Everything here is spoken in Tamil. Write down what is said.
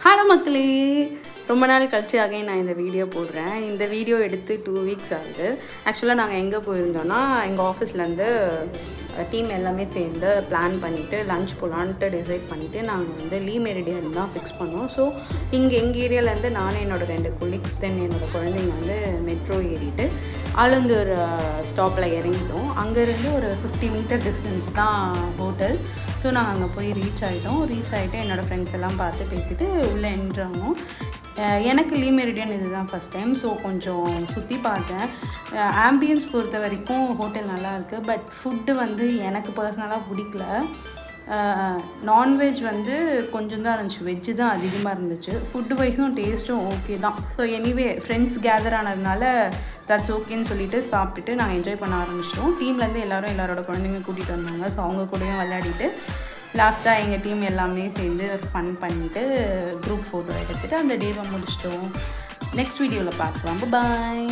ஹலோ மக்களே, ரொம்ப நாள் கழிச்சு அகைன் நான் இந்த வீடியோ போடுறேன். இந்த வீடியோ எடுத்து 2 வீக்ஸ் ஆகுது. ஆக்சுவலாக நாங்கள் எங்கே போயிருந்தோன்னா, எங்கள் ஆஃபீஸ்லேருந்து டீம் எல்லாமே சேர்ந்து பிளான் பண்ணிவிட்டு லன்ச் போகலான்ட்டு டிசைட் பண்ணிவிட்டு நாங்கள் வந்து லீ மெரிடியன் தான் ஃபிக்ஸ் பண்ணோம். ஸோ இங்கே எங்கள் ஏரியாவிலேருந்து நானும் என்னோடய 2 கொலீக்ஸ் தென் என்னோடய குழந்தைங்க வந்து மெட்ரோ ஏறிட்டு ஆலந்தூர் ஸ்டாப்பில் இறங்கிட்டோம். அங்கேருந்து ஒரு 50 மீட்டர் டிஸ்டன்ஸ் தான் ஹோட்டல். ஸோ நாங்கள் அங்கே போய் ரீச் ஆகிட்டு என்னோடய ஃப்ரெண்ட்ஸ் எல்லாம் பார்த்து பேசிட்டு உள்ளே என்ட்ரானோம். எனக்கு லீ மெரிடியன் இதுதான் ஃபஸ்ட் டைம். ஸோ கொஞ்சம் சுற்றி பார்த்தேன். ஆம்பியன்ஸ் பொறுத்த வரைக்கும் ஹோட்டல் நல்லாயிருக்கு. பட் ஃபுட்டு வந்து எனக்கு பர்சனலாக பிடிக்கல. நான்வெஜ் வந்து கொஞ்சம் தான் இருந்துச்சு, வெஜ்ஜு தான் அதிகமாக இருந்துச்சு. ஃபுட்டு வைஸும் டேஸ்ட்டும் ஓகே தான். ஸோ எனிவே ஃப்ரெண்ட்ஸ் கேதர் ஆனதுனால தட்ஸ் ஓகேன்னு சொல்லிட்டு சாப்பிட்டுட்டு நாங்கள் என்ஜாய் பண்ண ஆரம்பிச்சிட்டோம். டீம்லேருந்து எல்லாரோட குழந்தைங்க கூட்டிகிட்டு வந்தாங்க. ஸோ அவங்க கூடயும் விளையாடிட்டு லாஸ்ட்டாக எங்கள் டீம் எல்லாமே சேர்ந்து ஒரு ஃபன் பண்ணிவிட்டு குரூப் ஃபோட்டோ எடுத்துகிட்டு அந்த டேவை முடிச்சிட்டோம். நெக்ஸ்ட் வீடியோவில் பார்க்கலாம். பாய்.